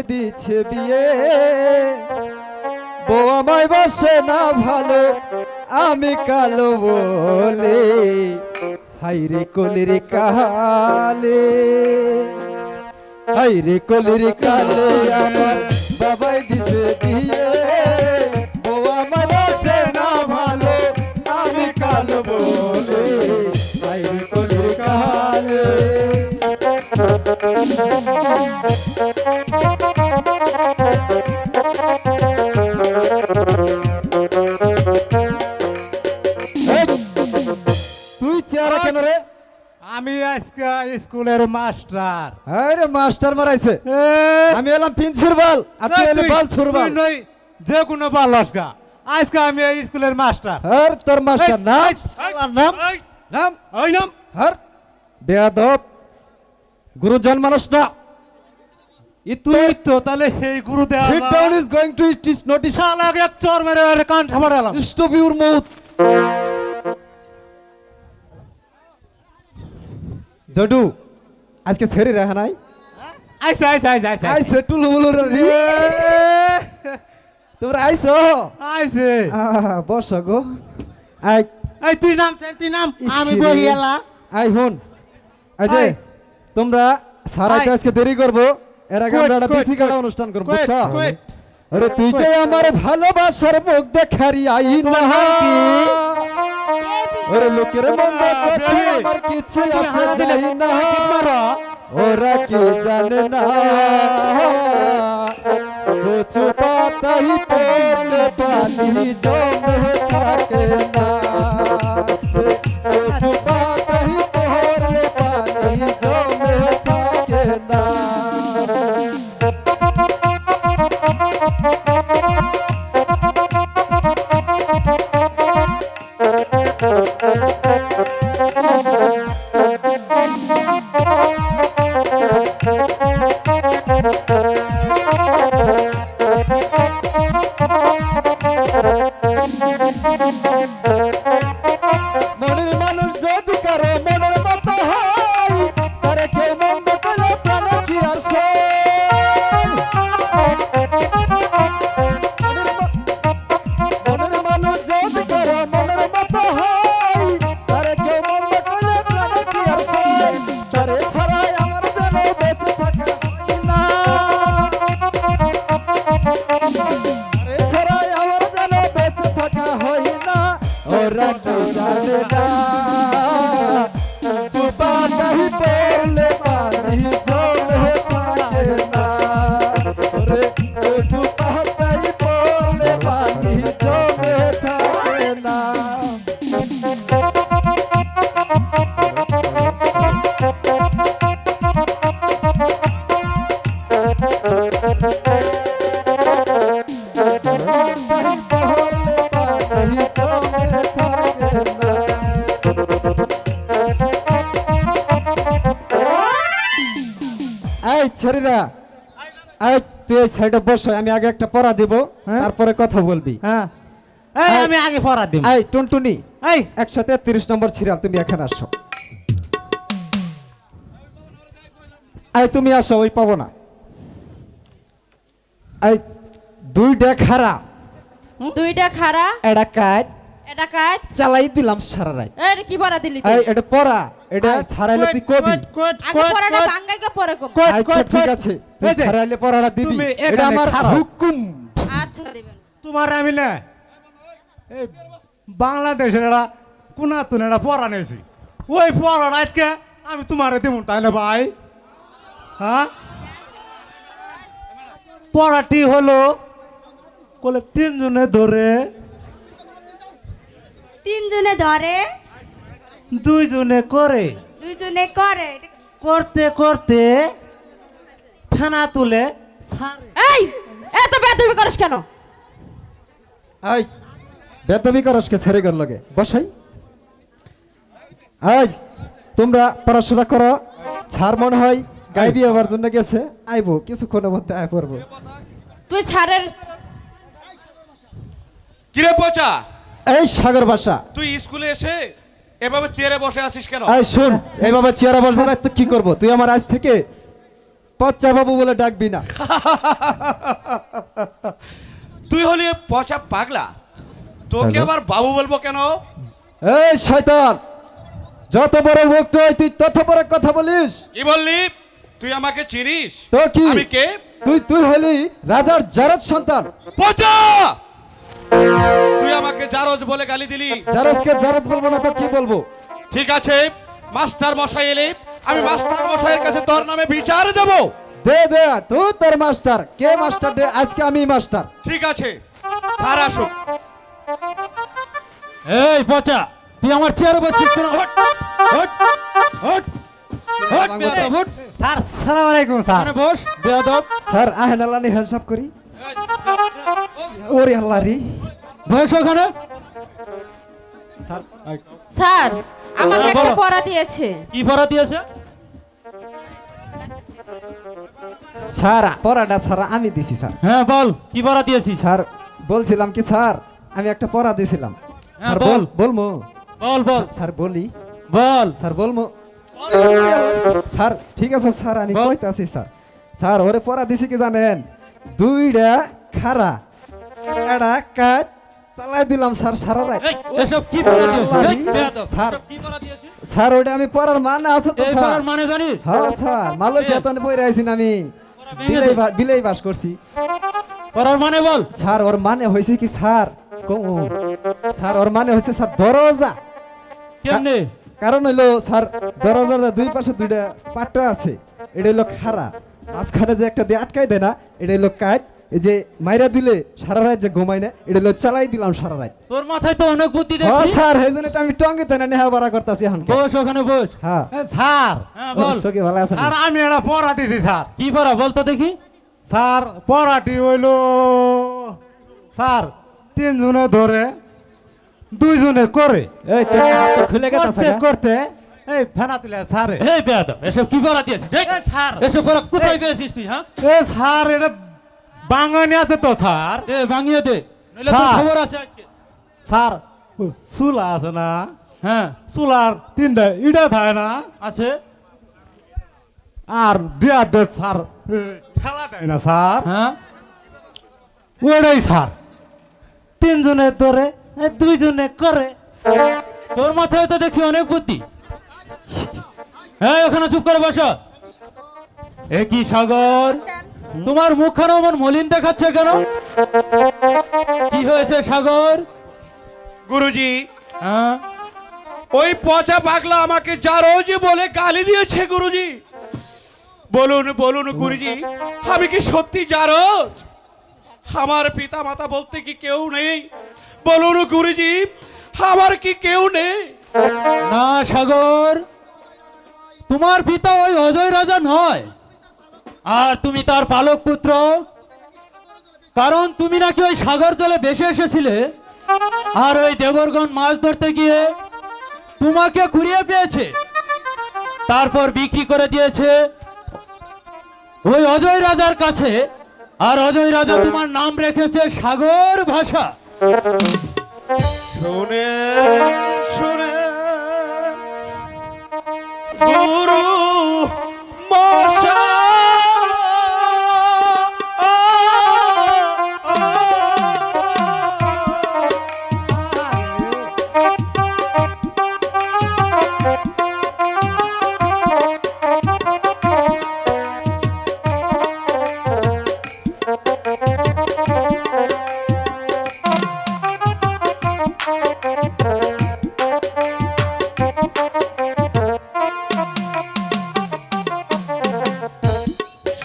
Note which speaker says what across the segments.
Speaker 1: দিচ্ছে বিয়ে বউ আমায় বাসে না ভালো আমি কালো বলে হাইরে কলির কালে হাইরে কলির কালে আমার বাবাই দিছে বিয়ে বউ আমায় বাসে না ভালো আমি কালো বলে হাইরে কলির কালে তুই চেহারা কেন রে?
Speaker 2: আমি আজকে স্কুলের মাস্টার।
Speaker 1: আরে মাস্টার মারাইছে, আমি এলাম প্রিন্সিপাল আর তুই এলি বাল ছুরবাল।
Speaker 2: নই যে কোনো বাল লস্কা, আজকে আমি এই স্কুলের মাস্টার।
Speaker 1: আর তোর মাস্টার নাম নাম নাম
Speaker 2: ওই নাম
Speaker 1: আর বেয়াদব গুরুজন মানুষ না।
Speaker 2: তুই তো তাহলে সেই গুরু দেয়া
Speaker 1: Sit down is going to it is notice.
Speaker 2: শালাকে এক চর মেরে আরে কান ঠামাড়ালাম।
Speaker 1: Stop your mouth. জডু আজকে ছেড়ে রাখা নাই
Speaker 2: আইসা আইসা আইসা আইসা
Speaker 1: আইছে টুলু মুলু রে তোমরা আইছো
Speaker 2: আইসে
Speaker 1: বস গো আই
Speaker 2: এই তুই নাম আমি বহিয়ালা
Speaker 1: আই হুন আজে
Speaker 2: আই।
Speaker 1: তোমরা সারাইতে আজকে দেরি করব, এর আগে আমরা একটা
Speaker 2: Quit,
Speaker 1: বেসিক একটা
Speaker 2: quit,
Speaker 1: অনুষ্ঠান করব
Speaker 2: quit,
Speaker 1: বুঝছো?
Speaker 2: quit.
Speaker 1: আরে তুই যে আমার ভালোবাসার মুখ দেখারি আই না ওরে লোকের মন দেখে আমার কিছু আসে যাই না ওরা কি জানে না কচু পাতাই পড়লে পানি জমে থাকে না কচু পাতাই পড়লে পানি জমে থাকে না মনের মানুষ যদি কারো মনের মতো হয় তারে কেউ মন্দ করলে প্রাণে কি আর সয়? মনের মানুষ যদি কারো মনের মতো হয় তারে কেউ মন্দ করলে প্রাণে কি আর সয়? তারে ছাড়াই আমার যেন বেঁচে থাকা হয় না তারে ছাড়াই আমার যেন বেঁচে থাকা হয় না ওরা তো জানে না চুপাটাই পড়লে পানি জমে থাকে না ওরে চুপাটাই পড়লে পানি জমে থাকে না এই ছেড়িরা এই তুই এই সাইডে বসো, আমি আগে একটা পড়া দিব তারপরে কথা বলবি।
Speaker 2: হ্যাঁ এই আমি আগে পড়া দিই।
Speaker 1: এই টুনটুনি
Speaker 2: এই
Speaker 1: 133 নম্বর সিরিয়াল তুমি এখানে আসো। এই তুমি আসো, ওই পাবো না। এই দুইটা খারা
Speaker 3: দুইটা খারা
Speaker 1: এটা কাজ
Speaker 3: এটা কাজ
Speaker 1: চালাই দিলাম সারা রাত।
Speaker 3: এটা কি পড়া দিলি
Speaker 1: এই
Speaker 3: তুই?
Speaker 1: এটা পড়া, এটা ছাড়াইলে তুই কবি।
Speaker 3: আগে পড়াটা ভাঙ্গাইকে পরে কম।
Speaker 1: আচ্ছা ঠিক আছে, তুই
Speaker 2: এই যে,
Speaker 1: ছাড়াইলে পড়াটা দিবি,
Speaker 2: তুমি
Speaker 1: এটা
Speaker 2: এখানে
Speaker 1: আমার
Speaker 2: খাড়াও।
Speaker 1: হুকুম।
Speaker 3: আচ্ছা দিবেন।
Speaker 2: তোমার আমি না এই বাংলাদেশের একটা কোনা তুন একটা পড়া নিয়েছি, ওই পড়াটা আজকে আমি তোমারে দেবো তাই না ভাই? হ্যাঁ পড়াটি হলো বলে তিনজনে ধরে
Speaker 3: তিনজনে ধরে
Speaker 2: দুইজনে করে
Speaker 3: দুইজনে করে।
Speaker 2: করতে করতে ফেনা তুলে ছাড়ে।
Speaker 3: এই এত বেদবি করিস কেন?
Speaker 1: এই বেদবি করসকে ছেড়ে গেল লগে বসাই। আজ তোমরা পড়াশোনা করো, ছাড় মনে হয় গাইবি হওয়ার জন্য গেছে, আইবো কিছুক্ষণের মধ্যে আয় পড়বো।
Speaker 3: তুই ছাড়ের
Speaker 4: কিরে পচা,
Speaker 1: এই সাগর বাসা
Speaker 4: তুই স্কুলে এসে এভাবে চেয়ারে বসে আছিস কেন?
Speaker 1: এই শুন, এইভাবে চেয়ারে বসবো না তো কি করবো? তুই আমার আজ থেকে পচ্চা বাবু বলে ডাকবি না।
Speaker 4: তুই হলি পচা পাগলা, তোকে
Speaker 1: হ্যালো?
Speaker 4: আবার বাবু বলবো কেন?
Speaker 1: এই শয়তান, যত বড় মুখ নয় তুই তত বড় কথা বলিস।
Speaker 4: কি বললি? তুই আমাকে চিনিস?
Speaker 1: তো কি?
Speaker 4: আমি কে?
Speaker 1: তুই হলি রাজার জারজ সন্তান।
Speaker 4: পচা! তুই আমাকে জারজ বলে গালি দিলি।
Speaker 1: জারজকে জারজ বলবো না তো কি বলবো?
Speaker 4: ঠিক আছে, মাস্টার মশাই এলে আমি মাস্টার মশাইয়ের কাছে তোর নামে বিচার দেব।
Speaker 1: দে দে, তুই তোর মাস্টার। কে মাস্টার দে? আজকে আমি মাস্টার।
Speaker 4: ঠিক আছে, স্যার আসুক।
Speaker 5: এই পচা, তুই আমার চেয়ার উপর চিপস কেন? হট হট হট হট বেয়াদব, হট।
Speaker 2: স্যার সালাম আলাইকুম স্যার।
Speaker 5: এখানে বস বেয়াদব।
Speaker 1: স্যার আহেন আল্লাহ নি হ্যান্ডসাপ করি। ওরে আল্লাহ রে।
Speaker 5: বস ওখানে।
Speaker 3: স্যার আমাকে একটা
Speaker 5: বলো।
Speaker 3: পড়া দিয়েছে।
Speaker 5: কি পড়া দিয়েছে?
Speaker 1: স্যার পড়াটা স্যার আমি দিছি স্যার।
Speaker 5: হ্যাঁ বল, কি পড়া দিয়েছিস?
Speaker 1: স্যার বলছিলাম কি স্যার, আমি একটা পড়া দিয়েছিলাম।
Speaker 5: হ্যাঁ,
Speaker 1: স্যার
Speaker 5: বল।
Speaker 1: বলমু?
Speaker 5: বল বল
Speaker 1: স্যার বলি?
Speaker 5: বল।
Speaker 1: স্যার বলমু? স্যার ঠিক আছে স্যার, আমি
Speaker 5: বল।
Speaker 1: কইতাছি স্যার। স্যার ওরে পড়া দিছি কি জানেন? দুইটা খারা একটা কাজ চালাই দিলাম স্যার সারা রাত।
Speaker 5: এই, এসব কি পড়া দিয়েছিস? এই,
Speaker 1: আল্লাহ।
Speaker 5: বেয়াদব,
Speaker 1: স্যার।
Speaker 5: এসব কি পড়া দিয়েছিস?
Speaker 1: স্যার ওটা আমি পড়ার মানে আছে তো
Speaker 5: এই
Speaker 1: স্যার।
Speaker 5: পড়ার মানে জানিস?
Speaker 1: হ্যাঁ স্যার, মালয়েশিয়া তো পড়ে আইছি না আমি। বিলেই বাস করছি।
Speaker 5: পড়ার মানে বল।
Speaker 1: স্যার ওর মানে হয়েছে কি স্যার? স্যার ওর মানে হচ্ছে স্যার দরজা।
Speaker 5: কেমনে?
Speaker 1: কারণ হইলো স্যার দরজার দুই পাশে দুইটা পাট্টা আছে, এটা হইলো খাড়া, মাঝখানে যে একটা দিয়ে আটকাই দেয় না, এটা হইলো কাজ। এই যে মাইরা দিলে সারা রাত যে ঘুমাই না, এটা হইলো চালাই দিলাম সারা রাত।
Speaker 5: তোর মাথায় তো অনেক বুদ্ধি
Speaker 1: ও
Speaker 5: দেখছি।
Speaker 1: স্যার এই জন্য তো আমি টঙ্গে তো না নেহা বাড়া করতেছি এখন।
Speaker 5: বস ওখানে বস।
Speaker 1: হ্যাঁ
Speaker 2: স্যার
Speaker 5: হ্যাঁ বল।
Speaker 1: সকি ভালো আছেন?
Speaker 2: আর আমি একটা পড়া দিছি স্যার।
Speaker 5: কি পড়া বল তো দেখি।
Speaker 2: স্যার পড়াটি হইল স্যার 3 জনে ধরে 2 জনে করে
Speaker 1: এই তো হাত খুলে গেছে
Speaker 2: করতে করতে এই ফেনা তুলে স্যারে।
Speaker 5: এই বেয়াদব, এসব কি পড়া দিয়েছিস? এই,
Speaker 2: এ স্যার,
Speaker 5: এসব পড়া কোথায় পেয়েছিস তুই? হ্যাঁ,
Speaker 2: এ স্যার এটা বাঙানি আছে তো স্যার।
Speaker 5: দে ভাঙিয়ে দে, নইলে তোর
Speaker 2: স্যার।
Speaker 5: খবর আছে আজকে।
Speaker 2: স্যার ও চুলা আছে না,
Speaker 5: হ্যাঁ
Speaker 2: চুলার 3টা ইটা থাকে না,
Speaker 5: আছে।
Speaker 2: আর দিয়া দে স্যার ঠেলা দেয় না স্যার,
Speaker 5: হ্যাঁ
Speaker 2: ওটাই স্যার 3 জনে ধরে 2 জনে করে।
Speaker 5: তোর মাথায় তো দেখছি অনেক বুদ্ধি। হ্যাঁ ওখানে চুপ করে বসো। এ কি সাগর, তোমার মুখখানে আমার মলিন দেখাচ্ছে কেন? কি হয়েছে সাগর?
Speaker 4: গুরুজি,
Speaker 5: হ্যাঁ
Speaker 4: ওই পচা পাগলা আমাকে জারজ বলে গালি দিয়েছে গুরুজি। বলুন বলুন গুরুজি, আমি কি সত্যি জারজ? আমার পিতা মাতা বলতে কি কেউ নেই? বলুন গুরুজি, আমার কি কেউ নেই?
Speaker 5: না সাগর, তোমার পিতা ওই অজয় রাজা নয়, আর তুমি তার পালক পুত্র। কারণ তুমি নাকি ওই সাগর জলে ভেসে এসেছিলে, আর ওই দেবরগণ মাছ ধরতে গিয়ে তোমাকে কুড়িয়ে পেয়েছে, তারপর বিক্রি করে দিয়েছে ওই অজয় রাজার কাছে। আর অজয় রাজা তোমার নাম রেখেছে সাগর ভাষা।
Speaker 4: শুনে শুনে গুরু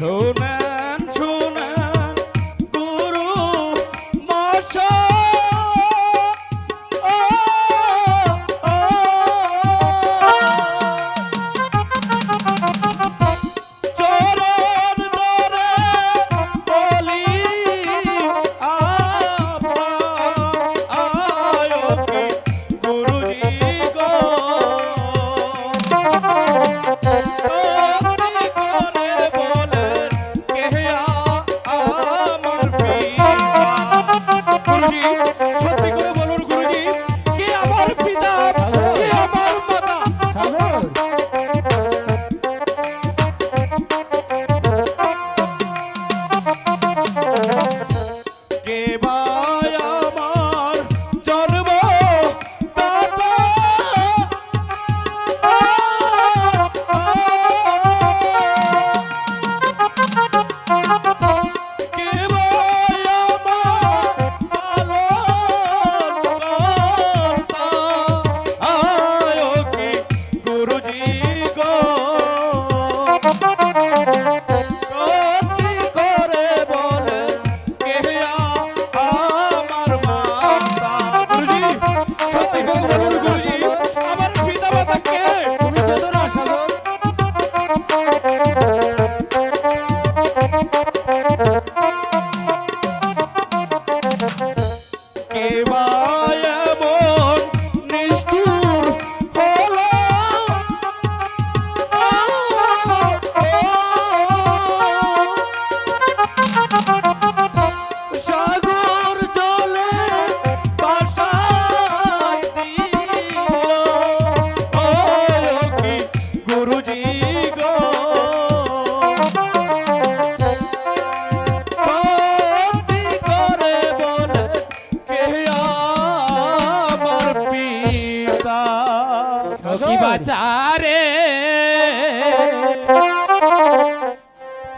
Speaker 4: শুনেন শুনেন গুরু চরণ ধরে বলি আয়কি গুরুজি গো, সত্যি করে বলুন গুরুজি, কে আমার পিতা, কে আমার মাতা?
Speaker 5: সাগর,
Speaker 4: কে বা এমন নিষ্ঠুর হলো সাগর জলে ভাসায় দিল ও কি গুরুজি গো ভক্তি করে বলে কে আমার পিতা
Speaker 5: সখী
Speaker 4: বাচারে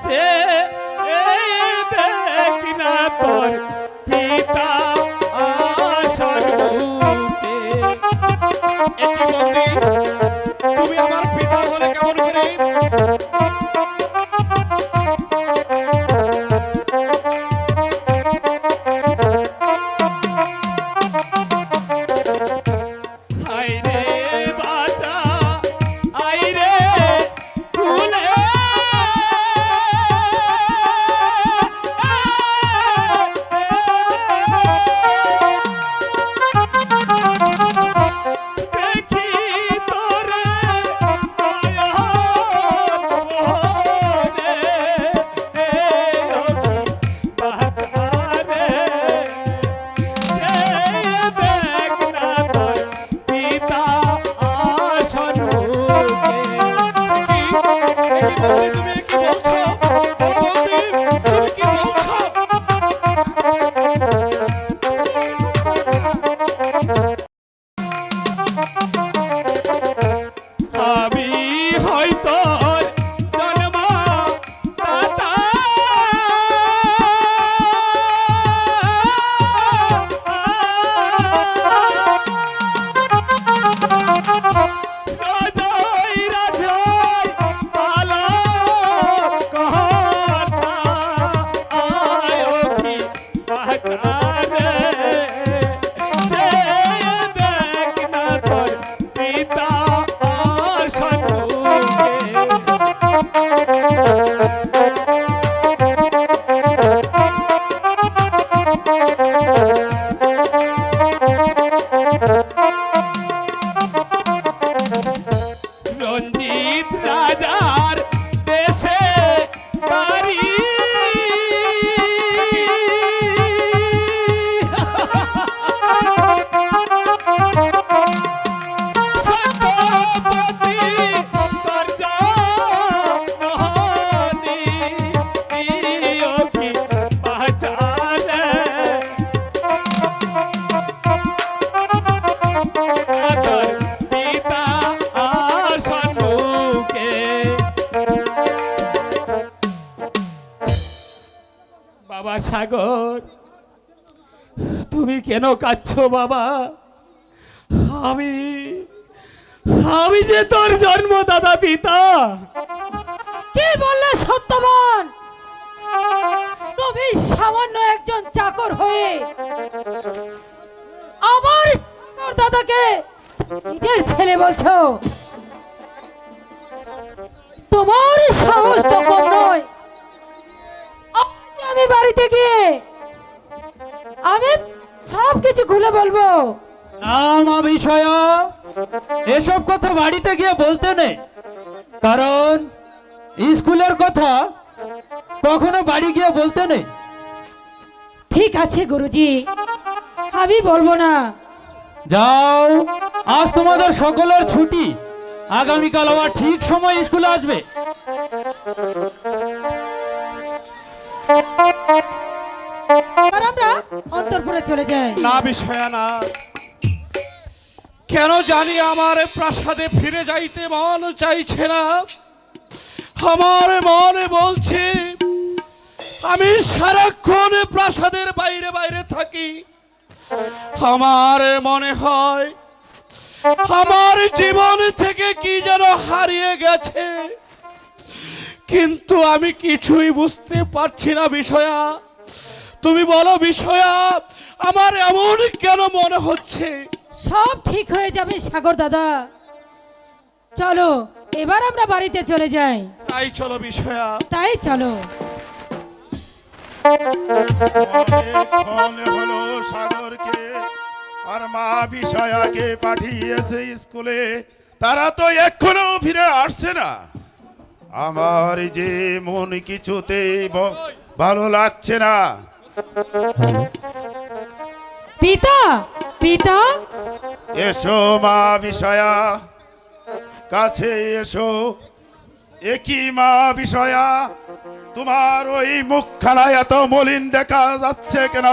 Speaker 4: সে দেখ না তোর পিতা আসর মুখে। একই বন্দি, তুমি আমার পিতা বলে কেমন করে আইরে বাঁচা আইরে ফুলে দেখি তোরে পিতা আসন তুমি কি বলছো তুমি কি বলছো আমি হয়তো জন্ম দাতা রাজাই রাজাই পালক কর্তা আয় কি বাগানে সে দেখ না তোর পিতা আসন রঞ্জিত রাজার দেশে বাড়ি সত্যপতি তোর জননী প্রিয় কি বাঁচালে তোর পিতা আসন মুখে। বাবা সাগর, তুমি কেন কাঁদছো বাবা? আমি আমি যে তোর জন্মদাতা পিতা।
Speaker 3: কে বললে সত্যবান? তুমি সামান্য একজন চাকর হয়ে আমার দাদাকে নিজের ছেলে বলছো? তোমার সাহস তো কম নয়। আজ আমি বাড়িতে গিয়ে আমি সব কিছু খুলে বলবো।
Speaker 5: না মা বিষয়া, এসব কথা বাড়িতে গিয়ে বলতে নেই, কারণ স্কুলের কথা কখনো বাড়ি গিয়ে বলতে নেই।
Speaker 3: ঠিক আছে গুরুজি, আমি বলবো না।
Speaker 5: যাও, আজ তোমাদের সকলের ছুটি, আগামীকাল আবার ঠিক সময় স্কুলে আসবে।
Speaker 3: আর আমরা অন্তরপুরে চলে যাই।
Speaker 4: না বিষয়া না, কেন জানি আমার প্রাসাদে ফিরে যাইতে মন চাইছে না। আমার মনে বলছে আমি সারাক্ষণ প্রাসাদের বাইরে বাইরে থাকি। আমার মনে হয় আমার জীবন থেকে কি যেন হারিয়ে গেছে, কিন্তু আমি কিছুই বুঝতে পারছি না বিষয়া। তুমি বলো বিষয়া, আমার এমন কেন মনে হচ্ছে?
Speaker 3: সব ঠিক হয়ে যাবে সাগর দাদা। চলো এবার আমরা বাড়িতে চলে যাই।
Speaker 4: তাই চলো বিষয়া।
Speaker 3: তাই চলো।
Speaker 6: অনেকক্ষণ হলো সাগরকে আর মা বিষয়াকে পাঠিয়েছে স্কুলে, তারা তো এখনো ফিরে আসছে না। আমার যে মন কিছুতেই ভালো লাগছে না।
Speaker 3: পিতা পিতা
Speaker 6: এসো মা বিষয়া, কাছে এসো। একই মা বিষয়া, তোমার ওই মুখখানা এত মলিন দেখা যাচ্ছে কেন?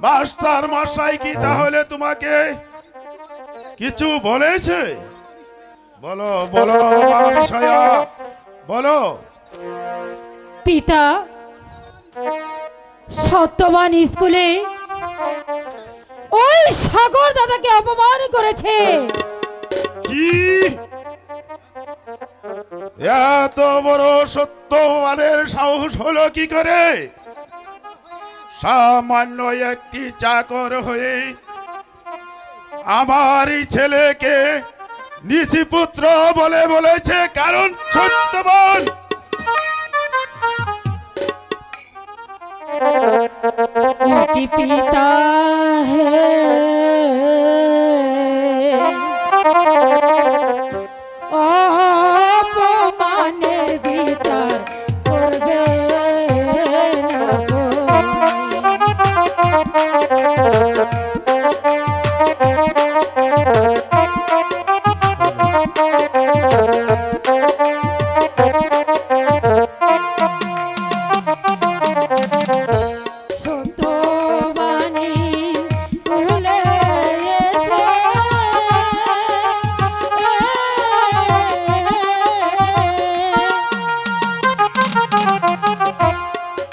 Speaker 6: মাস্টার মশাই কি তাহলে তোমাকে কিছু বলেছে? বলো বলো মা বিষয়া, বলো।
Speaker 3: পিতা, সত্যবান স্কুলে ওই সাগর দাদাকে অপমান করেছে।
Speaker 6: কি এত বড় সত্যবানের সাহস হলো কি করে? সামান্য একটি চাকর হয়ে আমার এই ছেলেকে নিচি পুত্র বলে বলেছে, কারণ সত্যবান।
Speaker 3: কি পিতা হে, অপমানের বিচার করবে না গো। সত্যবাণী ভুলে এসে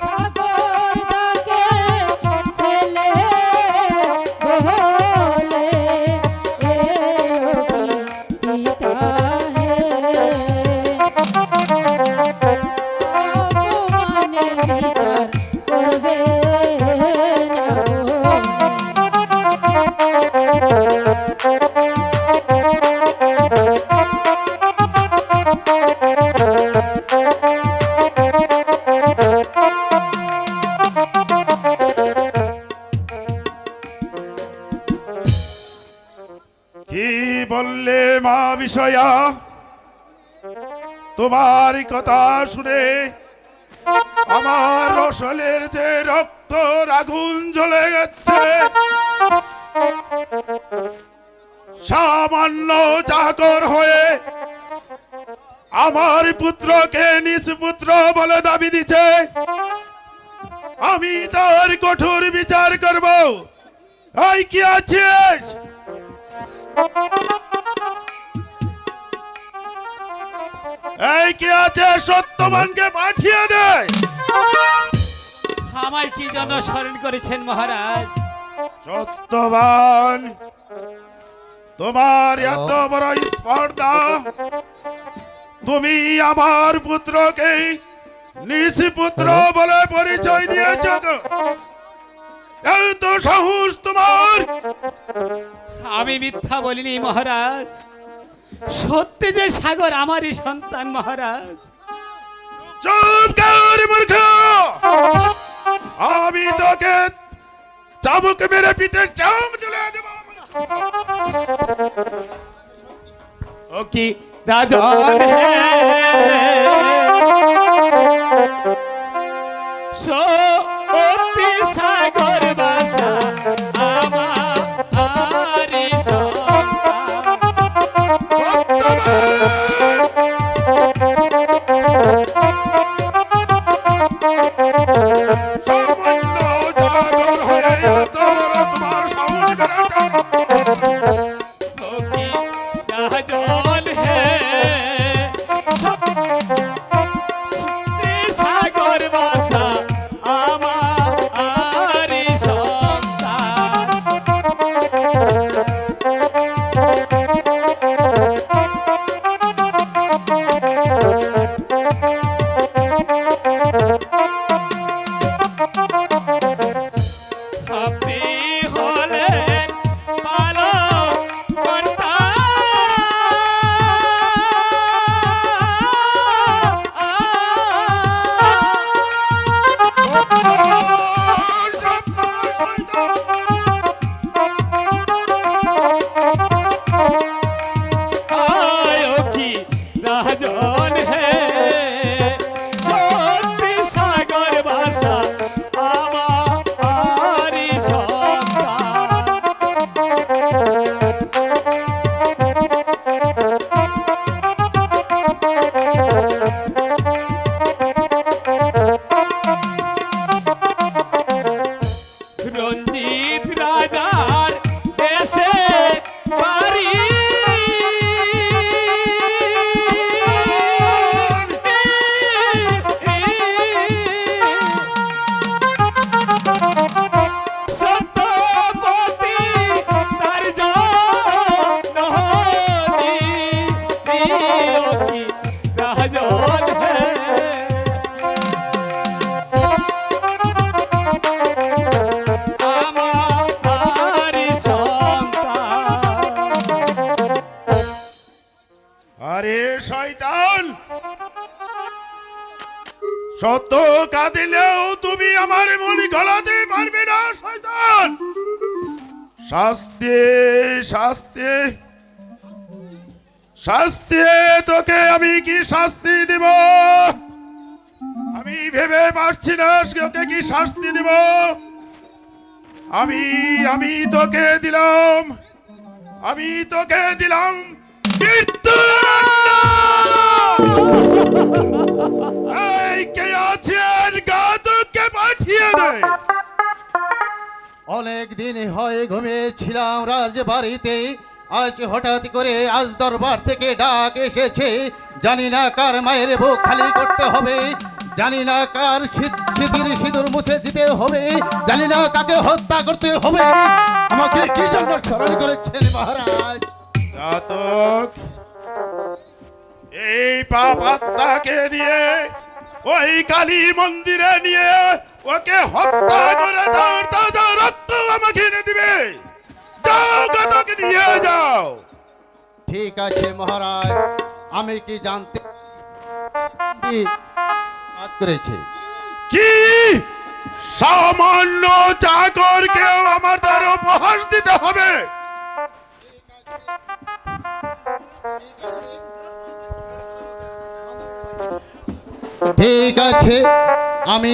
Speaker 3: সাগরদাকে ছেলে বলে পিতা হে, অপমানের বিচার করবে না গো।
Speaker 6: কি বললে মা বিষয়া? তোমার কথা শুনে আমার রসলের যে রক্ত আগুন জ্বলে গেছে। সামান্য চাকর হয়ে আমার পুত্রকে নিজ পুত্র বলে দাবি দিছে। আমি তার কঠোর বিচার করব। এই কি আছিস? এই কি আছে? সত্যবানকে পাঠিয়ে দে।
Speaker 5: আমায় কি জন্য স্মরণ করেছেন মহারাজ?
Speaker 6: সত্যবান, তোমার এত বড় স্পর্ধা, তুমি আমার পুত্রকে নিজ পুত্র বলে পরিচয় দিয়েছ। এত সাহস তোমার?
Speaker 5: আমি মিথ্যা বলিনি মহারাজ, সত্যি যে সাগর আমারই সন্তান মহারাজ।
Speaker 6: চুপ কর মূর্খ! আমি তোকে চাবুক মেরে পিঠে চাম তুলে দেব।
Speaker 5: ও কি রাজন হে, সত্যি সাগর বাসা আমারই সন্তান।
Speaker 6: সামান্য জাগর হয়ে এত বড় তোমার সাহস বেড়েছে।
Speaker 5: ও কি রাজন হে, সত্যি সাগর বাসা আমারই সন্তান।
Speaker 4: आयो की राजन है সত্যি সাগর ভাষা আমারি সন্তান রঞ্জিত রাজার দেশে বাড়ি সত্যবতী তার জননী রাজন আমারি সন্তান
Speaker 6: আরে শয়তান, সত্য কাঁদিলেও তুমি আমার মন গলাতে পারবে না শয়তান। শাস্তি শাস্তি শাস্তি, তোকে আমি কি শাস্তি দিব আমি ভেবে পারছি না, ওকে কি শাস্তি দিব। আমি তোকে দিলাম মৃত্যুদণ্ড। এই কে আছেন ঘাতককে পাঠিয়ে দে।
Speaker 1: অনেক দিন হয়ে ঘুমিয়েছিলাম রাজবাড়িতে, আজ হঠাৎ করে আজ দরবার থেকে ডাক এসেছে। জানি না কার মায়ের বুক খালি করতে হবে, জানি না কার সিঁদুর মুছে দিতে হবে, জানি না কাকে হত্যা করতে হবে। আমাকে কি জন্য স্মরণ করেছেন মহারাজ?
Speaker 6: ঘাতক, এই পাপাত্মাকে নিয়ে ওই কালী মন্দিরে নিয়ে ওকে হত্যা করে দাও, তাজা রক্ত আমাকে এনে দিবে। যাও, ঘাতক নিয়ে যাও।
Speaker 1: ঠিক আছে মহারাজ, আমি কি জানতে কি কাজ করেছে?
Speaker 6: কি সামান্য চাকরকেও আমার দ্বার উপহাস দিতে হবে?
Speaker 1: ঠিক আছে, আমি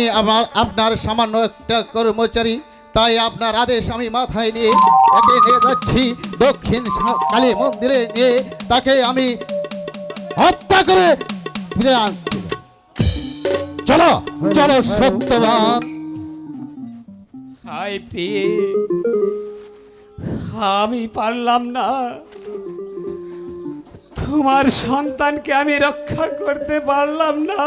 Speaker 1: আপনার সামান্য একটা কর্মচারী, তাই আপনার আদেশ আমি মাথায় নিয়ে একে নিয়ে যাচ্ছি দক্ষিণ কালী মন্দিরে, নিয়ে তাকে আমি হত্যা করে ফিরে আনছি। চলো চলো সত্যবান।
Speaker 4: হাই প্রিয়ে, আমি পারলাম না, তোমার সন্তানকে আমি রক্ষা করতে পারলাম না।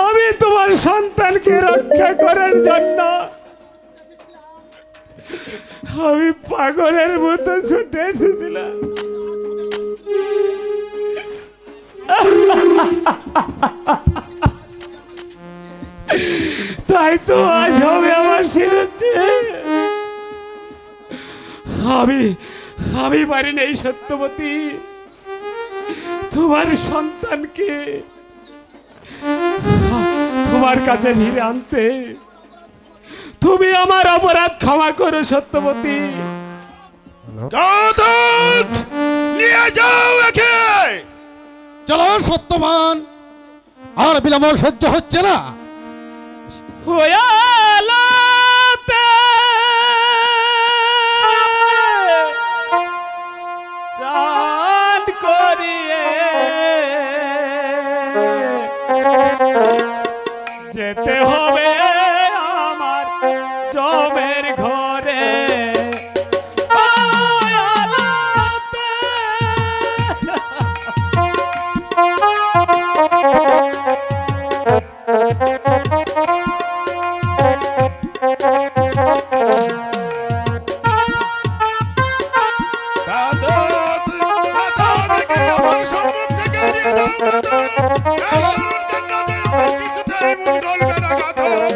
Speaker 4: আমি তোমার সন্তানকে রক্ষা করার জন্য আমি পাগলের মতো ছুটে এসেছিলাম। তাই তো আজ হবে আমার শিরোচ্ছে। আমি পারিনি এই সত্যবতী তোমার সন্তানকে তোমার কাছে ফিরে আনতে। তুমি আমার অপরাধ ক্ষমা করো সত্যবতী।
Speaker 6: ঘাতক, নিয়ে যাও একে।
Speaker 1: চলো সত্যবান, আর বিলম্ব সহ্য হচ্ছে না।
Speaker 4: হয়ালাতে চাঁদ করিয়ে যেতে হবে আমার জমের ঘরে। হয়ালাতে
Speaker 6: ঘাতক, ঘাতক, একে আমার সম্মুখ থেকে নিয়ে যাও ঘাতক। এই অরণ্যের কাছে আমার কিছুতেই মন গলবে না ঘাতক।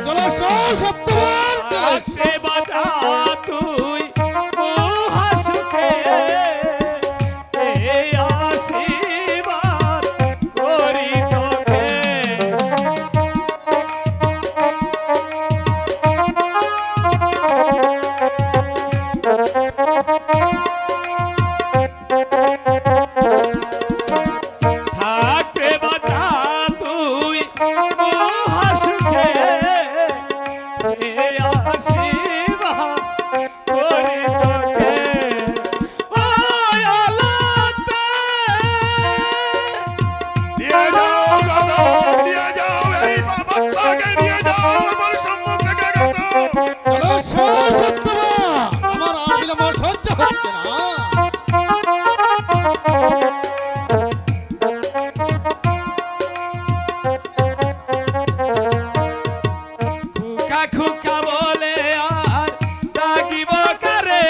Speaker 6: তাকে নিয়ে যাও আমার সম্মুখ থেকে ঘাতক।
Speaker 1: চলো সত্যমা, আমার আর বিলম্ব সহ্য হচ্ছে না।
Speaker 4: খুকা খুকা বলে আর ডাকিব কারে,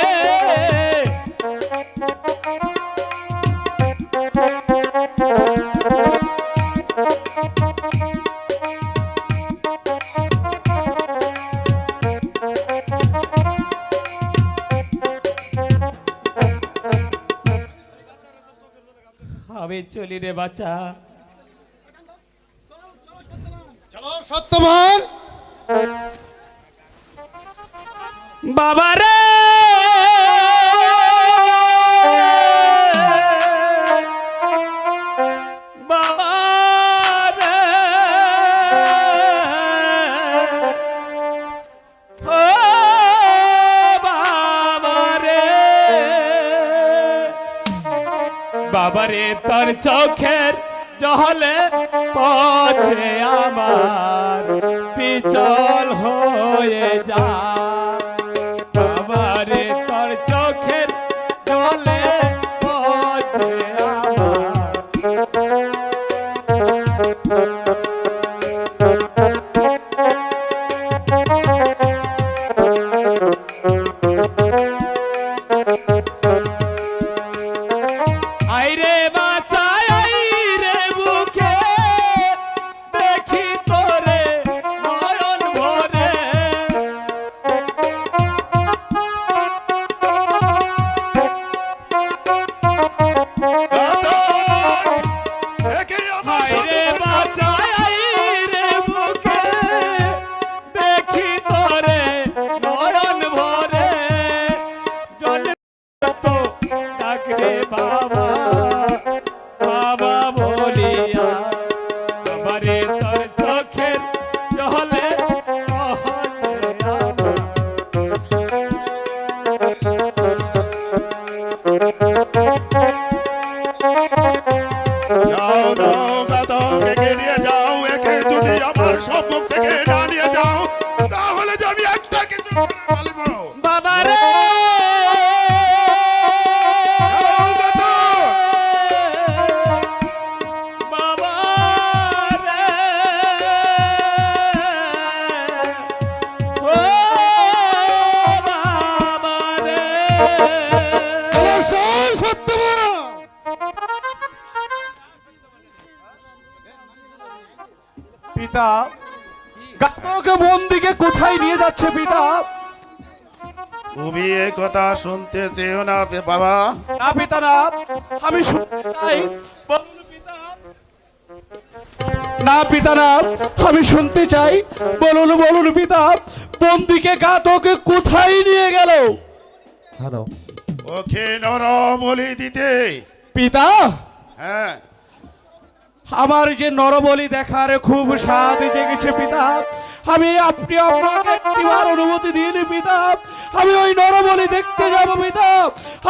Speaker 4: আমি চলি রে বাচ্চা।
Speaker 1: চলো সত্যমান,
Speaker 4: বাবা রে বাবা রে, ও বাবা রে, বাবা রে তোর চোখের জলে পথে আমার পিছল হয়ে যা, বাবারে তোর চোখের জলে পথে আমার। আইরে বাঁচাই আইরে বুকে দেখি তোরে নয়ন ভরে,
Speaker 6: ঘাতক, একে আমার
Speaker 4: আইরে
Speaker 6: সম্মুখ থেকে
Speaker 4: বাঁচাই আইরে বুকে দেখি তোরে নয়ন ভরে, জলে তো ডাকরে বাবা বাবা বলিয়া, বাবারে তোর চোখের জলে পথে আমার।
Speaker 6: যাও যাও ঘাতক, একে নিয়ে যাও। একে যদি আমার সম্মুখ থেকে না নিয়ে যাও তাহলে যে আমি একটা কিছু করে ফেলবো।
Speaker 4: বাবারে
Speaker 6: যাও ঘাতক।
Speaker 4: বাবা রে, ও বাবা রে,
Speaker 1: চলো সত্যমা।
Speaker 4: পিতা ঘাতক বন্দিকে কোথায় নিয়ে যাচ্ছে পিতা?
Speaker 6: তুমি এই কথা শুনতে চেয়েও না বাবা।
Speaker 4: না পিতা না, আমি শুনতে চাই, বলুন পিতা। না পিতা না, আমি শুনতে চাই, বলুন বলুন পিতা, বন্দিকে ঘাতক কোথায় নিয়ে গেল?
Speaker 2: হ্যালো
Speaker 6: ওকে নর বলি দিতে।
Speaker 4: পিতা,
Speaker 6: হ্যাঁ,
Speaker 4: আমার যে নরবলি দেখার খুব স্বাদ জেগেছে পিতা, আমি আপনি আপনাকে একটিবার অনুমতি দিন পিতা, আমি ওই নরবলি দেখতে যাব পিতা,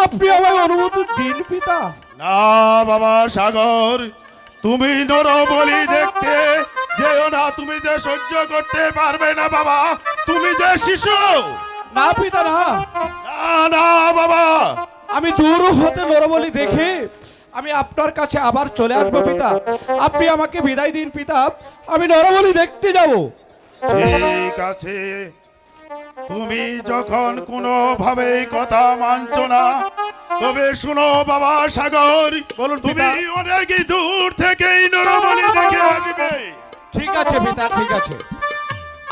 Speaker 4: আপনি আমায় অনুমতি দিন পিতা।
Speaker 6: না বাবা সাগর, তুমি নর বলি দেখতে যেও না, তুমি যে সহ্য করতে পারবে না বাবা, তুমি যে শিশু।
Speaker 4: না পিতা না,
Speaker 6: না না বাবা,
Speaker 4: আমি দূর হতে নরবলি দেখে আমি আপনার কাছে আবার চলে আসবো পিতা, আপনি আমাকে বিদায় দিন পিতা, আমি নরবলি দেখতে যাব।
Speaker 6: ঠিক আছে, তুমি যখন কোনো ভাবে কথা মানছো না, তবে শুনো বাবা সাগর,
Speaker 4: বলুন
Speaker 6: তুমি
Speaker 4: পিতা।
Speaker 6: অনেক দূর থেকেই নরবলি দেখে আসবে।
Speaker 4: ঠিক আছে পিতা, ঠিক আছে,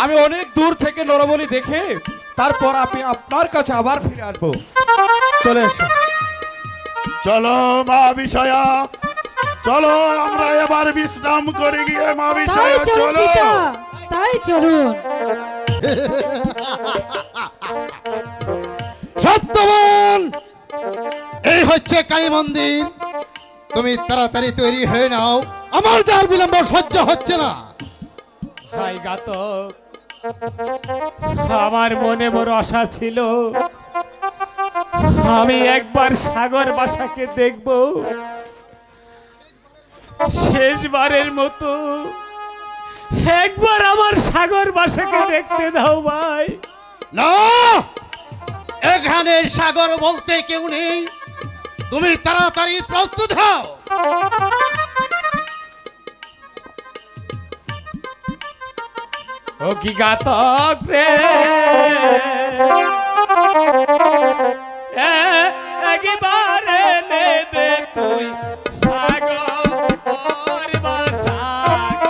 Speaker 4: আমি অনেক দূর থেকে নরবলি দেখে তারপর আমি আপনার কাছে আবার ফিরে আসবো। চলে এসো।
Speaker 6: চলো মা বিষয়া, চলো আমরা এবার বিশ্রাম করে গিয়ে মা
Speaker 3: তাই
Speaker 6: বিষয়া
Speaker 3: চলুন
Speaker 6: চলো।
Speaker 3: পিতা, তাই চলুন।
Speaker 1: সত্যবান, এই হচ্ছে কালী মন্দির। তুমি তাড়াতাড়ি তৈরি হয়ে নাও, আমার যার বিলম্ব সহ্য হচ্ছে না।
Speaker 4: হাই ঘাতক, আমার মনে বড় আশা ছিল আমি একবার সাগর বাসাকে দেখব, শেষবারের মতো একবার আমার সাগর বাসাকে দেখতে দাও ভাই।
Speaker 7: না, এখানে সাগর বলতে কেউ নেই, তুমি তাড়াতাড়ি প্রস্তুত হও।
Speaker 4: ও কি ঘাতক রে, একবারে নে দে তুই সাগর বাসাকে।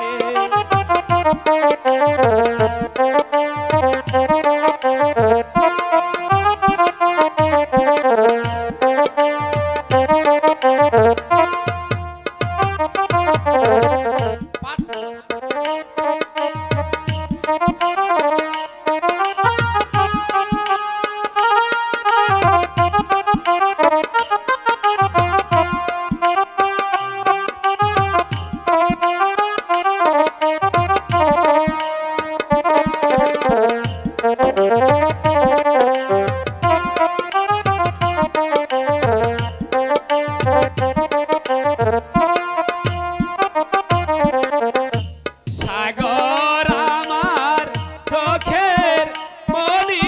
Speaker 4: সাগর আমার চোখের মনি,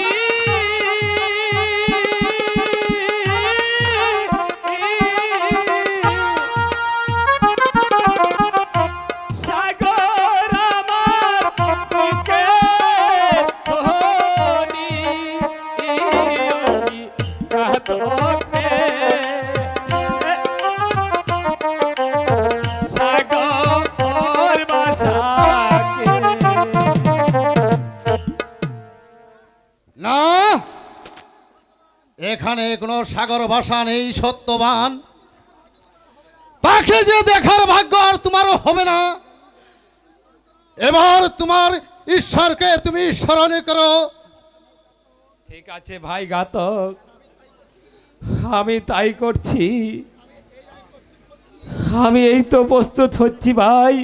Speaker 4: সাগর আমার বুকের ধনি, ঘাতক রে, সাগর বাসাকে।
Speaker 7: না, এখানে কোনো সাগর ভাষা নেই সত্যবান, তাকে যে দেখার ভাগ্য আর তোমারও হবে না। এবার তোমার ঈশ্বরকে তুমি স্মরণ করো।
Speaker 4: ঠিক আছে ভাই ঘাতক, আমি তাই করছি। আমি এই তো প্রস্তুত হচ্ছি ভাই,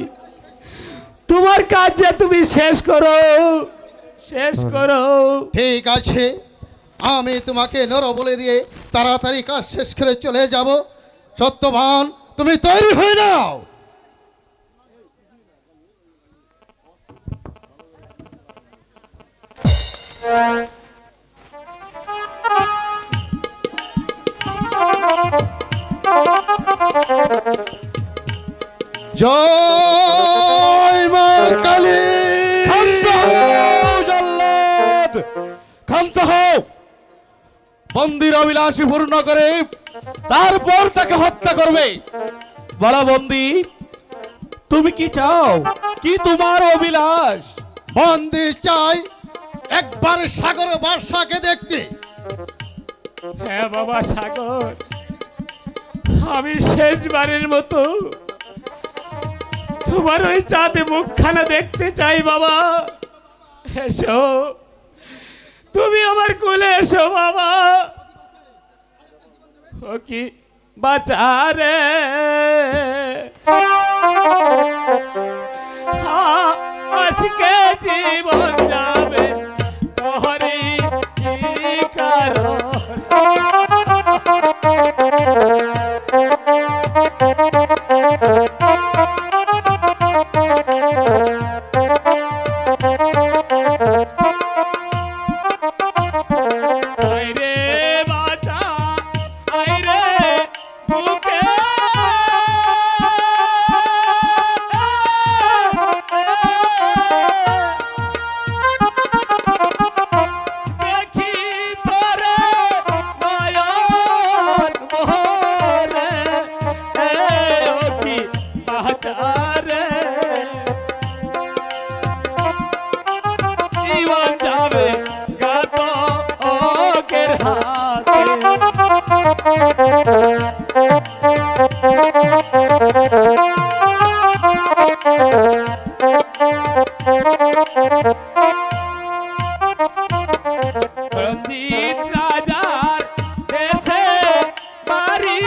Speaker 4: তোমার কাজ যে তুমি শেষ করো, শেষ করো।
Speaker 7: ঠিক আছে, আমি তোমাকে নর বলে দিয়ে তাড়াতাড়ি কাজ শেষ করে চলে যাব। সত্যবান, তুমি তৈরি হয়ে নাও। জয় মা কালী।
Speaker 4: জল্লাদ, ক্ষান্ত হও। বন্দির অভিলাষী পূর্ণ করে তারপর তাকে হত্যা করবে। বলো বন্দি, তুমি কি চাও? কি তোমার অভিলাষ?
Speaker 7: বন্দি চাই একবার সাগর বাদশাকে দেখতে।
Speaker 4: হ্যাঁ বাবা সাগর, আমি শেষবারের মতো তোমার ওই চাঁদে মুখখানা দেখতে চাই বাবা। এসো, তুমি আমার কোলে এসো বাবা। ও কি বাঁচারে, আজকে জীবন যাবে তোহরি কি কারণ। আইরে বাঁচা, আইরে বুকে, দেখি তোরে নয়ন মোহরে, ও কি বাঁচারে, জীবন যাবে ঘাতকের হাতে। রঞ্জিত রাজার দেশে বাড়ি,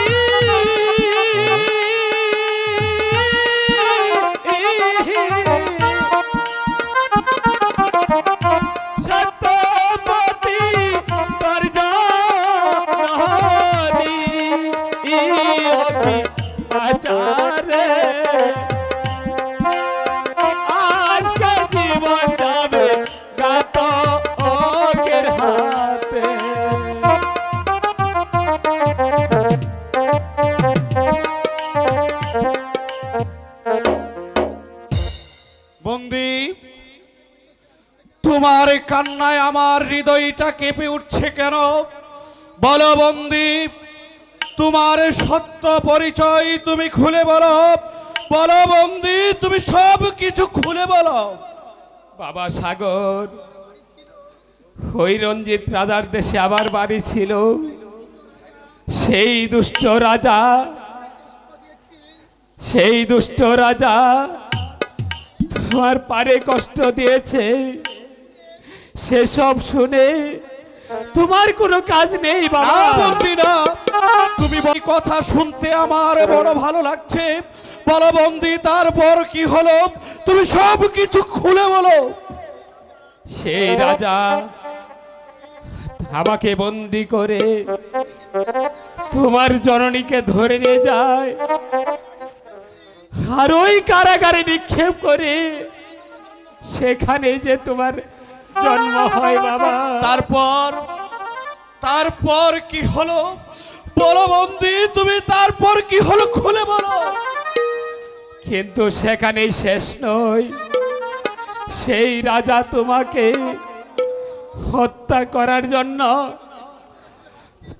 Speaker 4: সত্যপতি তোর জননী, ও কি আচারে, তোমার কান্নায় আমার হৃদয়টা কেঁপে উঠছে কেন বলো বন্দি, তোমার সত্য পরিচয় তুমি খুলে বলো। বলো বন্দি, তুমি সব কিছু খুলে বলো।
Speaker 8: বাবা সাগর, ওই রঞ্জিত রাজার দেশে আবার বাড়ি ছিল। সেই দুষ্ট রাজা তোমার পারে কষ্ট দিয়েছে। সেসব শুনে তোমার কোনো কাজ নেই বাবা।
Speaker 4: না বন্দি না, তুমি এই কথা শুনতে আমার বড় ভালো লাগছে। বলো বন্দি, তারপর কি হলো? তুমি সব কিছু খুলে বলো।
Speaker 8: সেই রাজা আমাকে বন্দি করে তোমার জননীকে ধরে নিয়ে যায়, আর ওই কারাগারে নিক্ষেপ করে সেখানে যে তোমার জন্ম হয় বাবা।
Speaker 4: তারপর কি হলো বলো বন্দি, তুমি তারপর কি হলো খুলে বলো।
Speaker 8: কিন্তু সেখানেই শেষ নয়, সেই রাজা তোমাকে হত্যা করার জন্য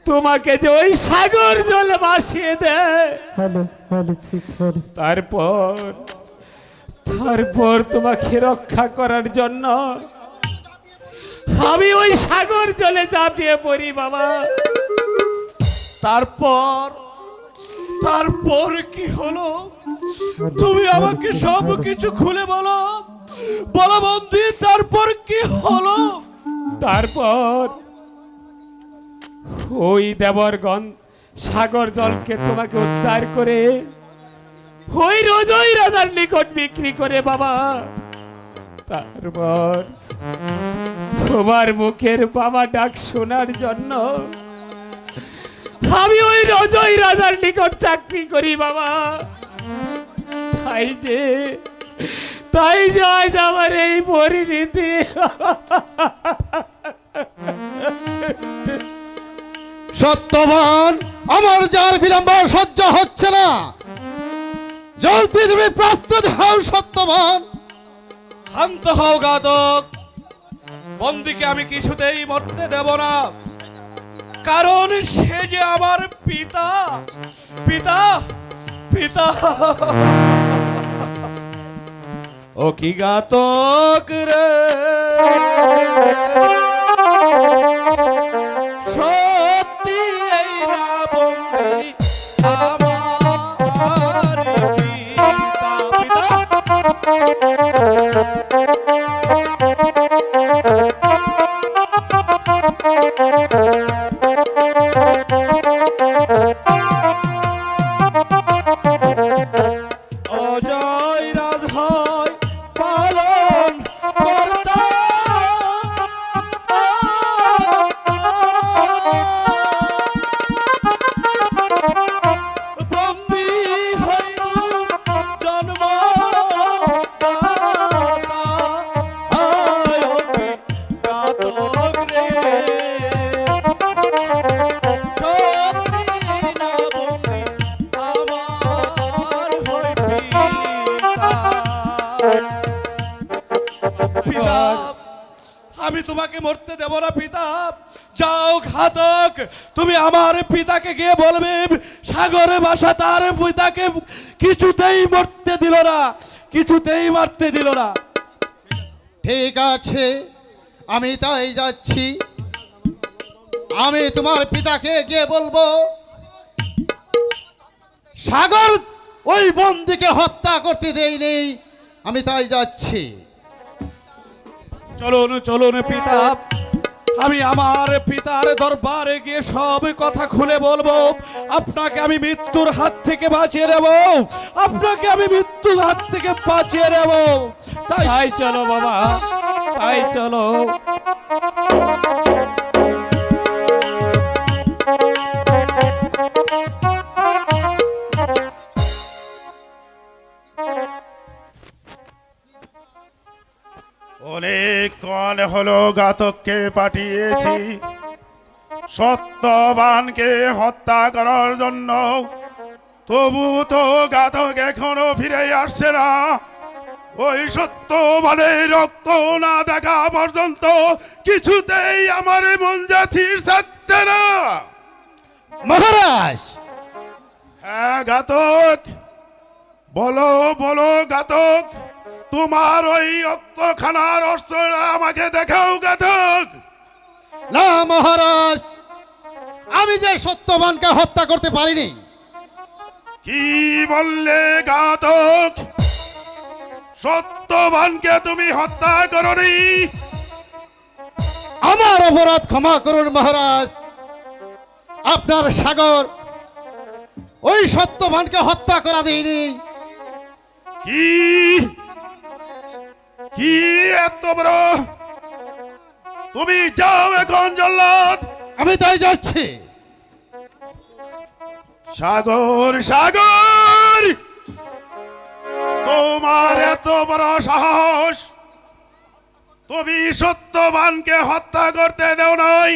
Speaker 8: তোমাকে যে ওই সাগর জলে ভাসিয়ে দেয়, তারপর তোমাকে রক্ষা করার জন্য আমি ওই সাগর জলে ঝাঁপিয়ে পড়ি বাবা।
Speaker 4: তারপর কি হলো? তুমি আমাকে সব কিছু খুলে বলো। বলো বন্দি, তারপর কি হলো?
Speaker 8: তারপর ওই দেবরগণ সাগর জলকে তোমাকে উদ্ধার করে ওই রোজই রাজার নিকট বিক্রি করে বাবা। তারপর তোমার মুখের বাবা ডাক শোনার জন্য আমি ওই রোজই রাজার নিকট চাকরি করি বাবা। তাই যে আজ আমার এই পরিণতি।
Speaker 7: সত্যবান, আমার যার বিলম্ব সহ্য হচ্ছে না। জলদি তুমি প্রস্তুত হও সত্যবান।
Speaker 4: শান্ত হও ঘাতক। বন্দিকে আমি কিছুতেই মরতে দেব না, কারণ সে যে আমার পিতা। ও কি ঘাতক রে, সত্যি এই না বন্দি আমার অজয় রাজ হয় পালন কর্তা। বন্দি হইল জন্ম আমি তোমাকে মরতে দেব না পিতা। যাও ঘাতক, তুমি আমার পিতাকে গিয়ে বলবে সাগরে ভাসা তার পিতাকে কিছুতেই মরতে দিল না, কিছুতেই মারতে দিল না।
Speaker 7: ঠিক আছে, আমি তাই যাচ্ছি। আমি তোমার পিতাকে গিয়ে বলবো সাগর ওই বন্দিকে হত্যা করতে দেয়নি। আমি তাই যাচ্ছি।
Speaker 4: চলুন পিতা, আমি আমার পিতার দরবারে গিয়ে সব কথা খুলে বলবো। আপনাকে আমি মৃত্যুর হাত থেকে বাঁচিয়ে নেব, আপনাকে আমি মৃত্যুর হাত থেকে বাঁচিয়ে নেব।
Speaker 8: তাই চলো বাবা, তাই চলো।
Speaker 6: অনেকক্ষণ হলো ঘাতককে পাঠিয়েছি সত্যবানকে হত্যা করার জন্য, তবু তো ঘাতক এখনো ফিরে আসছে না। ওই সত্যবানের রক্ত না দেখা পর্যন্ত কিছুতেই আমার মন জাতির থাকছে না।
Speaker 7: মহারাজ,
Speaker 6: হ্যাঁ ঘাতক, বলো বলো ঘাতক, তোমার ওই রক্তখানার অস্ত্রটা আমাকে দেখাও ঘাতক।
Speaker 7: না মহারাজ, আমি যে সত্যবানকে হত্যা করতে পারিনি।
Speaker 6: কি বললে ঘাতক? সত্যবানকে তুমি হত্যা করনি?
Speaker 7: আমার অপরাধ ক্ষমা করুন মহারাজ। আপনার সাগর ওই সত্যবানকে হত্যা করা দেয়নি।
Speaker 6: কি কি এত বড়? তুমি যাও এখন জল্লাদ।
Speaker 7: আমি তাই যাচ্ছি।
Speaker 6: সাগর সাগর, তোমার এত বড় সাহস! তুমি সত্যবানকে হত্যা করতে দেও নাই,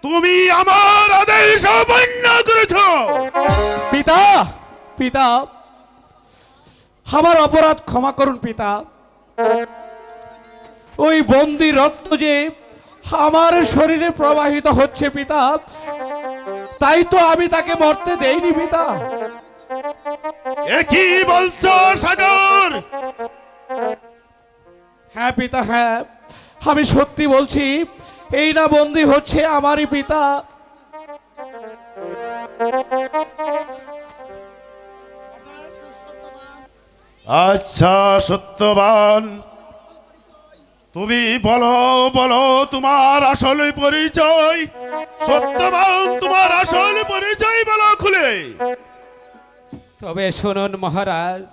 Speaker 6: তুমি আমার আদেশ অমান্য করেছ।
Speaker 4: পিতা, পিতা, আমার অপরাধ ক্ষমা করুন পিতা। ওই বন্দি রক্ত যে আমার শরীরে প্রবাহিত হচ্ছে পিতা, তাই তো আমি তাকে মরতে দেইনি পিতা।
Speaker 6: এ কি বলছো সাগর?
Speaker 4: হ্যাঁ পিতা, হ্যাঁ, আমি সত্যি বলছি, এই না বন্দি হচ্ছে আমারই পিতা।
Speaker 6: আচ্ছা সত্যবান, তুমি বলো বলো তোমার আসল পরিচয়। সত্যবান, তোমার আসল পরিচয় বলো খুলে।
Speaker 8: তবে শুনুন মহারাজ,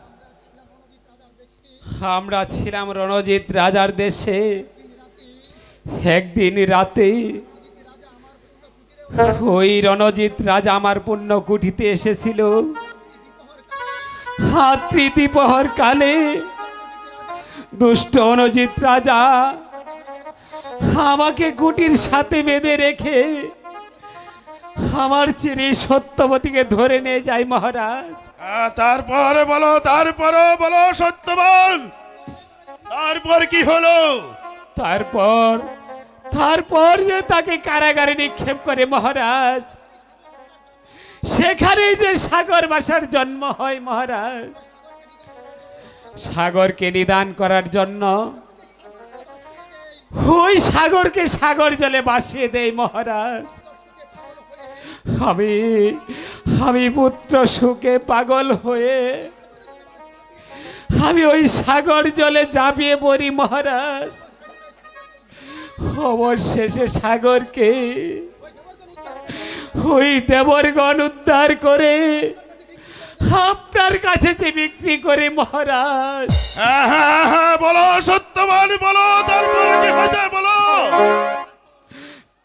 Speaker 8: আমরা ছিলাম রণজিৎ রাজার দেশে। একদিন রাতে ওই রণজিৎ রাজা আমার পুণ্য কুঠিতে এসেছিল। তৃতীপহর কালে দুষ্ট রণজিৎ রাজা আমাকে কুটির সাথে বেঁধে রেখে আমার চিরি সত্যবতীকে ধরে নিয়ে যায় মহারাজ।
Speaker 6: তারপরে বলো, তারপরে বলো সত্যবান, তারপর কি হলো?
Speaker 8: তারপর যে তাকে কারাগারে নিক্ষেপ করে মহারাজ। সেখানেই যে সাগর বাসার জন্ম হয় মহারাজ। সাগরকে নিদান করার জন্য ওই সাগরকে সাগর জলে ভাসিয়ে দেয় মহারাজ। আমি পুত্র সুখে পাগল হয়ে আমি ওই সাগর জলে ঝাঁপিয়ে পড়ি মহারাজ। অবশেষে সাগরকে ওই দেবরগণ উদ্ধার করে আপনার কাছে যে বিক্রি করে মহারাজ।
Speaker 6: হ্যাঁ হ্যাঁ হ্যাঁ, বলো সত্যবান, বলো তারপরে কি হয়েছে বলো।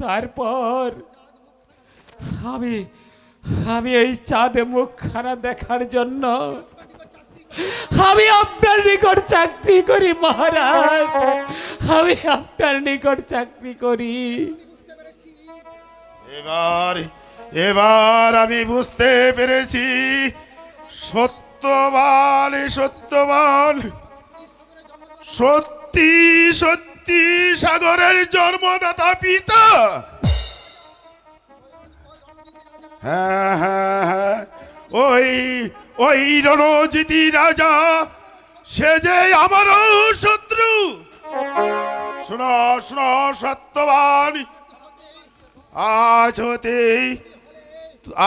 Speaker 8: তারপর আমি এই চাঁদে মুখখানা দেখার জন্য আমি আপনার নিকট চাকরি করি মহারাজ। আমি আপনার নিকট চাকরি করি।
Speaker 6: এবার আমি বুঝতে পেরেছি সত্যবান সত্যবান সত্যি সত্যি সাগরের জন্মদাতা পিতা। হ্যাঁ হ্যাঁ হ্যাঁ, ওই রণজিৎ রাজা, সে যে আমারও শত্রু। শোনো শোনো সত্যবান,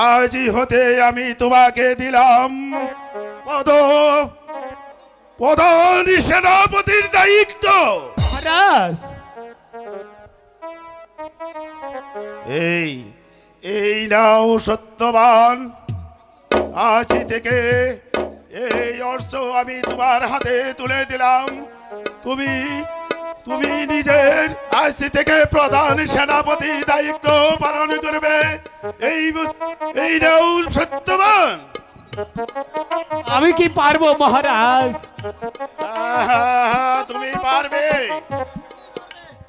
Speaker 6: আজই হতে আমি তোমাকে দিলাম প্রধান সেনাপতির দায়িত্ব।
Speaker 8: মহারাজ,
Speaker 6: এই নাও সত্যবান, আজ থেকে এই অর্থ আমি তোমার হাতে তুলে দিলাম। তুমি নিজের আজ থেকে প্রধান সেনাপতির দায়িত্ব পালন করবে। এই নাও সত্যবান।
Speaker 8: আমি কি পারবো মহারাজ?
Speaker 6: তুমি পারবে।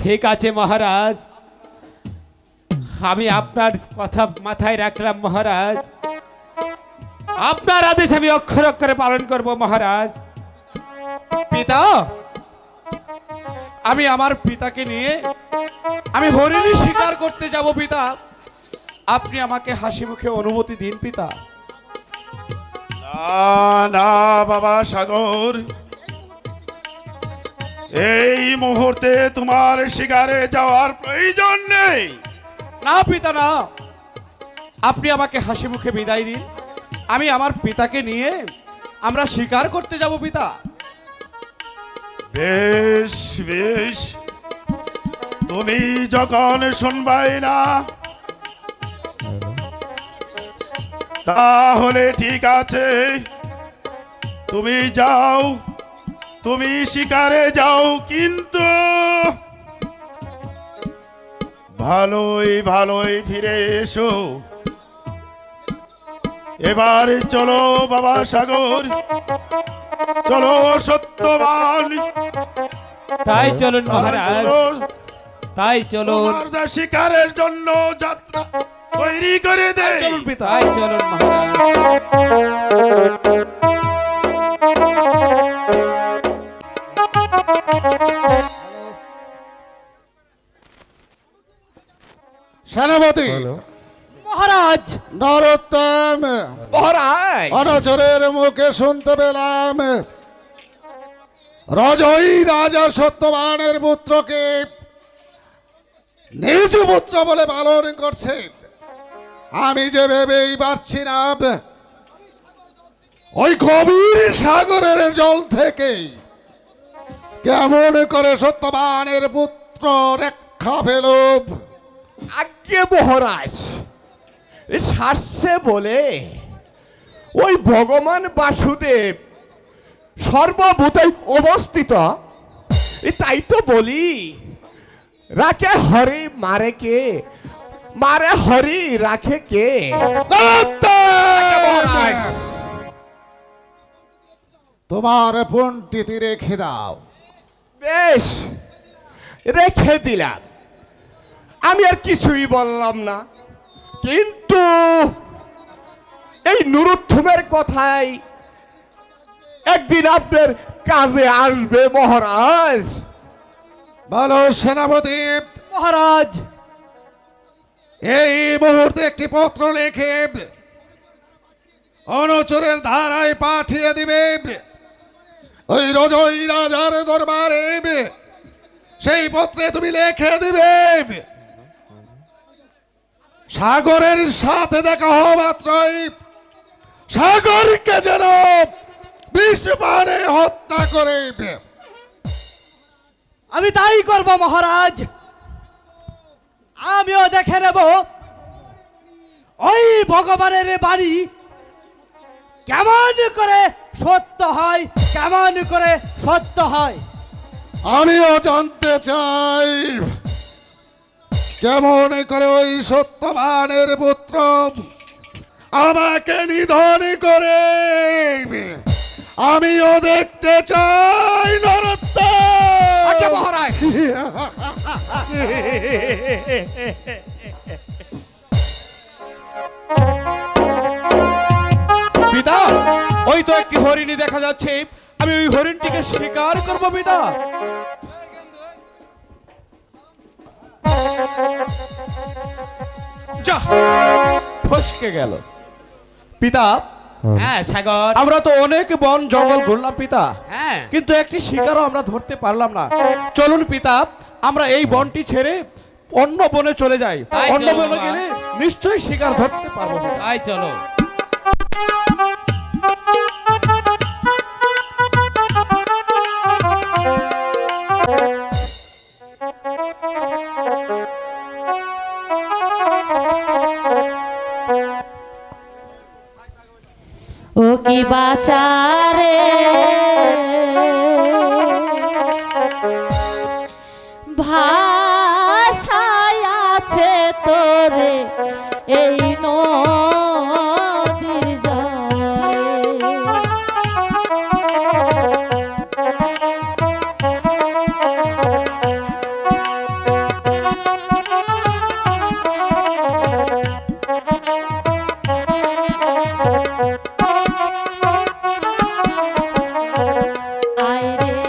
Speaker 8: ঠিক আছে মহারাজ, আমি আপনার কথা মাথায় রাখলাম মহারাজ। আপনার আদেশ আমি অক্ষর অক্ষরে পালন করব মহারাজ।
Speaker 4: পিতা, আমি আমার পিতাকে নিয়ে আমি হরিণী শিকার করতে যাব পিতা। আপনি আমাকে হাসি মুখে অনুমতি দিন পিতা।
Speaker 6: না না বাবা সাগর, এই মুহূর্তে তোমার শিকারে যাওয়ার প্রয়োজন নেই।
Speaker 4: না পিতা না, আপনি আমাকে হাসি মুখে বিদায় দিন। আমি আমার পিতাকে নিয়ে আমরা শিকার করতে যাব পিতা।
Speaker 6: বেশ বেশ, তুমি যখন শুনবাই না তাহলে ঠিক আছে, তুমি যাও, তুমি শিকারে যাও, কিন্তু ভালোই ভালোই ফিরে এসো। এবার চলো বাবা সাগর, চলো সত্যবান,
Speaker 8: তাই চলুন মহারাজ,
Speaker 6: চলো,
Speaker 8: তাই চলুন,
Speaker 6: তোমার যা শিকারের জন্য যাত্রা তৈরি করে দেয়।
Speaker 4: চলুন পিতা।
Speaker 8: তাই চলুন মহারাজ।
Speaker 7: সেনাপতি
Speaker 8: মহারাজ,
Speaker 7: নরোত্তম,
Speaker 4: মহারাজ,
Speaker 7: অনাচরের মুখে শুনতে পেলাম রজই রাজা সত্যবানের পুত্রকে নিজ পুত্র বলে পালন করছে। আমি যে ভেবেই পারছি না, ওই গভীর সাগরের জল থেকে কেমন করে সত্যবানের পুত্র রক্ষা পেল।
Speaker 9: আজ্ঞে মহারাজ, সারছে বলে ওই ভগবান বাসুদেব সর্বভূতে অবস্থিত, তাই তো বলি, রাখে হরি মারে কে, মারে হরি রাখে কে।
Speaker 7: তোমার পণ্ডিতি রেখে দাও।
Speaker 9: বেশ, রেখে দিলাম, আমি আর কিছুই বললাম না। কিন্তু এই নুরুত্থমের কথাই একদিন আপনার কাজে আসবে মহারাজ।
Speaker 7: বলো সেনাপতি।
Speaker 8: মহারাজ,
Speaker 7: এই মুহূর্তে একটি পত্র লিখে অনুচরের ধারায় পাঠিয়ে দিবে ওই রজই রাজার দরবারে। সেই পত্রে তুমি লিখে দিবে সাগরের সাথে দেখা হওয়া মাত্রই সাগরকে যেন বিষ পানে হত্যা করে।
Speaker 8: আমি তাই করব মহারাজ। আমিও দেখে নেব ওই ভগবানের বাড়ি কেমন করে সত্য হয়, কেমন করে সত্য হয়।
Speaker 7: আমিও জানতে চাই কেমন করে ওই সত্যবানের পুত্র আমাকে নিধন করে। আমিও দেখতে চাই
Speaker 9: আজ্ঞে
Speaker 7: নরোত্তম।
Speaker 9: মহারাজ।
Speaker 4: পিতা, ওই তো একটি হরিণী দেখা যাচ্ছে, আমি ওই হরিণটিকে শিকার করব পিতা। যা, ফসকে গেল পিতা।
Speaker 8: হ্যাঁ সাগর,
Speaker 4: আমরা তো অনেক বন জঙ্গল ঘুরলাম পিতা,
Speaker 8: হ্যাঁ
Speaker 4: কিন্তু একটি শিকারও আমরা ধরতে পারলাম না। চলুন পিতা, আমরা এই বনটি ছেড়ে অন্য বনে চলে যাই।
Speaker 8: তাই
Speaker 4: অন্য
Speaker 8: চলো
Speaker 4: বনে
Speaker 8: বাবা।
Speaker 4: গেলে নিশ্চয়ই শিকার ধরতে পারবো পিতা।
Speaker 8: তাই চলো।
Speaker 3: ও কি বাচারে ভাষায় আছে তোরে এই নদীর জলে। আয় রে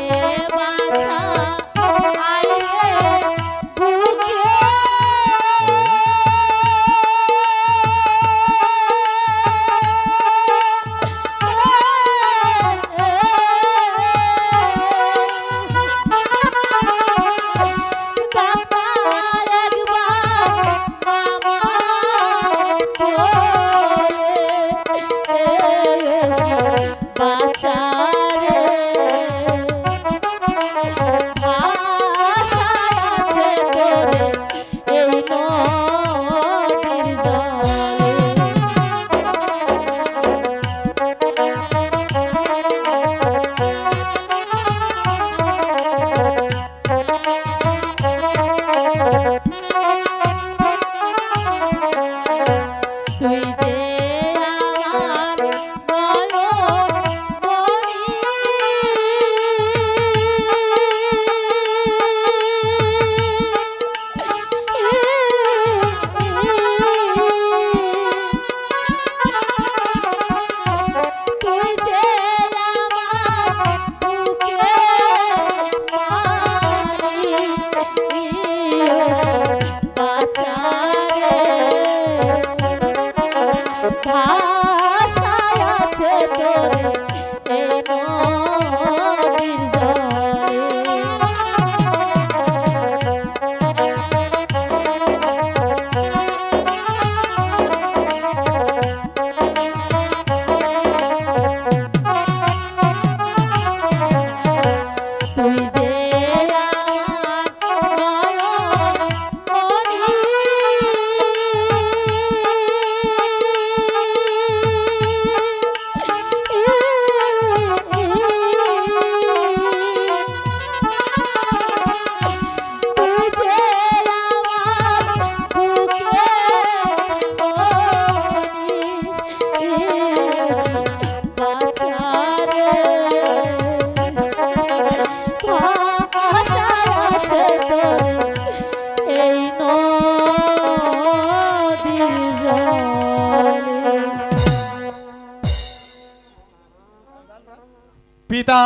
Speaker 4: পিতা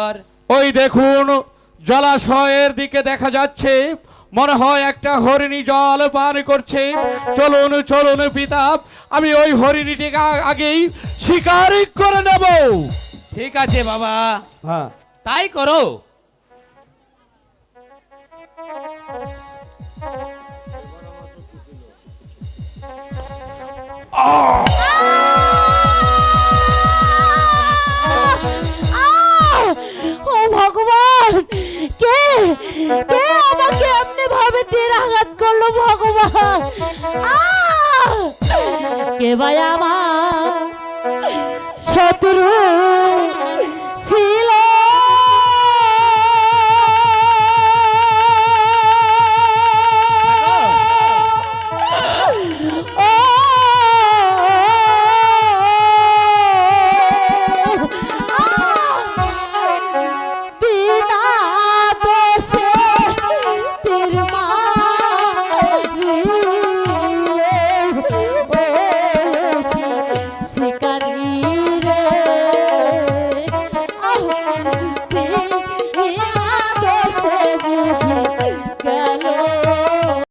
Speaker 5: আর
Speaker 4: ওই দেখুন জলাশয়ের দিকে দেখা যাচ্ছে, মনে হয় একটা হরিণী জল পান করছে। চলুন চলুন পিতা, আমি ওই হরিণীটিকে আগেই শিকার করে নেব।
Speaker 5: ঠিক আছে বাবা,
Speaker 9: হ্যাঁ
Speaker 5: তাই করো।
Speaker 3: ও ভগবান, কে কে আমাকে এমনি ভাবে তীর আঘাত করলো ভগবান? কে ভাই আমার শত্রু?